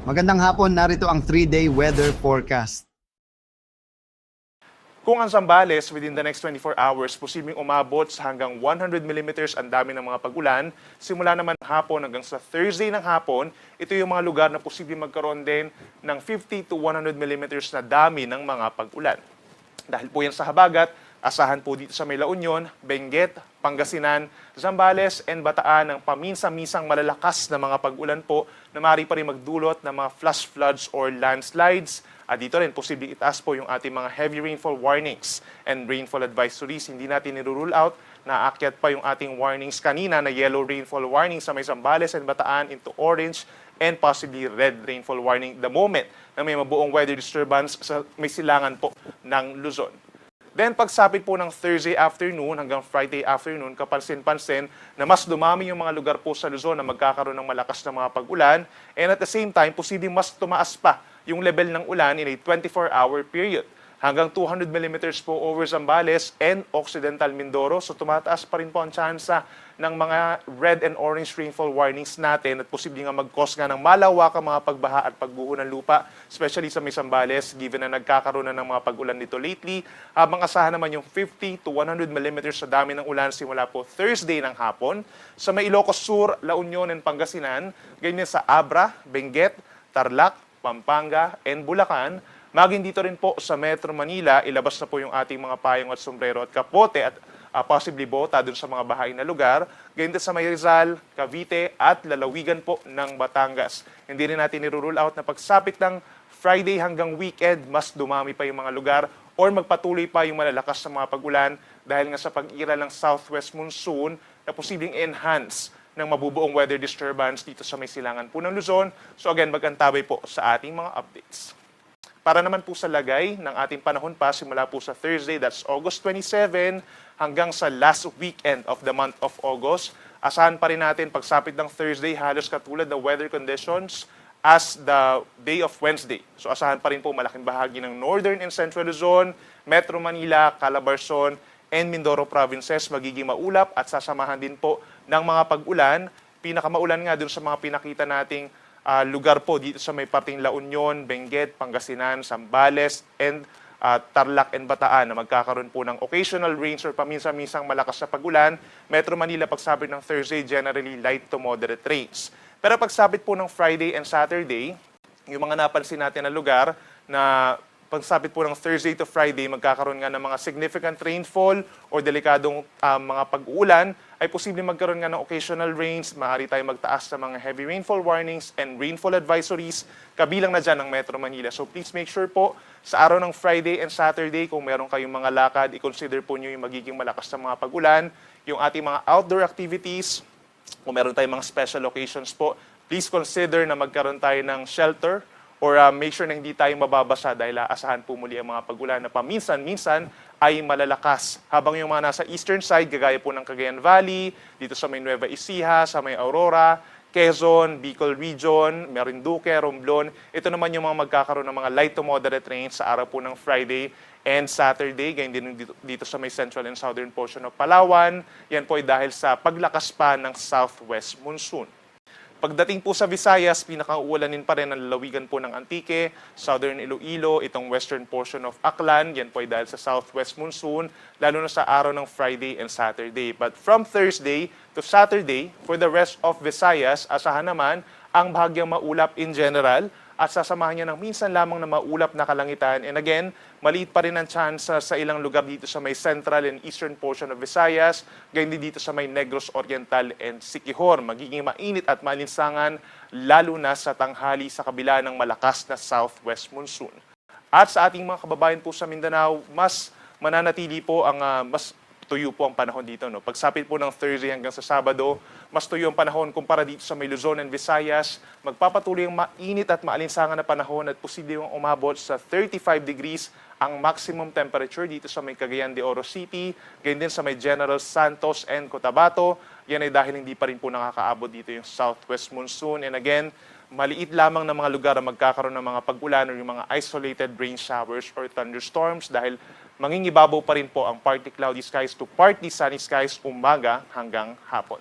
Magandang hapon, narito ang 3-day weather forecast. Kung ang Zambales within the next 24 hours, posibleng umabot sa hanggang 100 millimeters ang dami ng mga pag-ulan. Simula naman hapon hanggang sa Thursday ng hapon, ito yung mga lugar na posibleng magkaroon din ng 50 to 100 millimeters na dami ng mga pag-ulan. Dahil po yan sa habagat, asahan po dito sa May La Union, Benguet, Pangasinan, Zambales, and Bataan ng paminsa-minsang malalakas na mga pag-ulan po na maaari pa rin magdulot ng mga flash floods or landslides. At dito rin, posibleng itaas po yung ating mga heavy rainfall warnings and rainfall advisories. Hindi natin nirule out na aakyat pa yung ating warnings kanina na yellow rainfall warning sa May Zambales and Bataan into orange and possibly red rainfall warning the moment na may mabuong weather disturbance sa may silangan po ng Luzon. Then pagsapit po ng Thursday afternoon hanggang Friday afternoon, kapansin-pansin na mas dumami yung mga lugar po sa Luzon na magkakaroon ng malakas na mga pag-ulan, and at the same time, posibleng mas tumaas pa yung level ng ulan in a 24-hour period. Hanggang 200 millimeters po over Zambales and Occidental Mindoro. So tumataas pa rin po ang tsansa ng mga red and orange rainfall warnings natin at posibleng nga mag-cause nga ng malawakang mga pagbaha at pagguho ng lupa, especially sa May Zambales, given na nagkakaroon na ng mga pag-ulan nito lately. Habang asahan naman yung 50 to 100 millimeters sa dami ng ulan simula po Thursday ng hapon. Sa May Ilocos Sur, La Union and Pangasinan, ganyan sa Abra, Benguet, Tarlac, Pampanga, and Bulacan. Maging dito rin po sa Metro Manila, ilabas na po yung ating mga payong at sombrero at kapote at possibly bota dun sa mga bahay na lugar. Ganyan din sa May Rizal, Cavite at lalawigan po ng Batangas. Hindi rin natin nirule out na pagsapit ng Friday hanggang weekend, mas dumami pa yung mga lugar or magpatuloy pa yung malalakas na mga pag-ulan dahil nga sa pag-ira ng southwest monsoon na posibleng enhance ng mabubuong weather disturbance dito sa may silangan po ng Luzon. So again, mag-antabay po sa ating mga updates. Para naman po sa lagay ng ating panahon pa, simula po sa Thursday, that's August 27, hanggang sa last weekend of the month of August. Asahan pa rin natin pagsapit ng Thursday, halos katulad ng weather conditions as the day of Wednesday. So asahan pa rin po malaking bahagi ng Northern and Central Luzon, Metro Manila, Calabarzon, and Mindoro provinces magiging maulap at sasamahan din po ng mga pag-ulan. Pinakamaulan nga dun sa mga pinakita nating lugar po dito sa may parting La Union, Benguet, Pangasinan, Zambales, and Tarlac and Bataan na magkakaroon po ng occasional rains or paminsan-minsang malakas na pag-ulan. Metro Manila pagsapit ng Thursday, generally light to moderate rains. Pero pagsapit po ng Friday and Saturday, yung mga napansin natin na lugar na pagsapit po ng Thursday to Friday, magkakaroon nga ng mga significant rainfall o delikadong mga pag-uulan, ay posibleng magkaroon nga ng occasional rains, maaari tayong magtaas sa mga heavy rainfall warnings and rainfall advisories, kabilang na dyan ng Metro Manila. So please make sure po, sa araw ng Friday and Saturday, kung meron kayong mga lakad, i-consider po nyo yung magiging malakas na mga pag-ulan, yung ating mga outdoor activities, kung meron tayong mga special occasions po, please consider na magkaroon tayo ng shelter, or make sure na hindi tayo mababasa dahil aasahan po muli ang mga pag-ulan na paminsan-minsan ay malalakas. Habang yung mga nasa eastern side, gagaya po ng Cagayan Valley, dito sa may Nueva Ecija, sa may Aurora, Quezon, Bicol Region, Marinduque, Romblon, ito naman yung mga magkakaroon ng mga light to moderate rains sa araw po ng Friday and Saturday, ganyan din dito sa may central and southern portion of Palawan. Yan po ay dahil sa paglakas pa ng southwest monsoon. Pagdating po sa Visayas, pinakauulanin pa rin ang lalawigan po ng Antique, Southern Iloilo, itong western portion of Aklan. Yan po ay dahil sa southwest monsoon, lalo na sa araw ng Friday and Saturday. But from Thursday to Saturday, for the rest of Visayas, asahan naman ang bahagyang maulap in general at sasamahan niya ng minsan lamang na maulap na kalangitan. And again, maliit pa rin ang chance sa ilang lugar dito sa may central and eastern portion of Visayas, gayon din dito sa may Negros Oriental and Siquijor. Magiging mainit at malinsangan, lalo na sa tanghali sa kabila ng malakas na southwest monsoon. At sa ating mga kababayan po sa Mindanao, mas mananatili po ang mas tuyo po ang panahon dito. No? Pagsapit po ng Thursday hanggang sa Sabado, mas tuyo ang panahon kumpara dito sa may Luzon and Visayas. Magpapatuloy ang mainit at maalinsangan na panahon at posibleng umabot sa 35 degrees ang maximum temperature dito sa may Cagayan de Oro City, ganyan din sa may General Santos and Cotabato. Yan ay dahil hindi pa rin po nakakaabot dito yung southwest monsoon. And again, maliit lamang na mga lugar ang magkakaroon ng mga pag-ulan o yung mga isolated rain showers or thunderstorms dahil mangingibabaw pa rin po ang partly cloudy skies to partly sunny skies umaga hanggang hapon.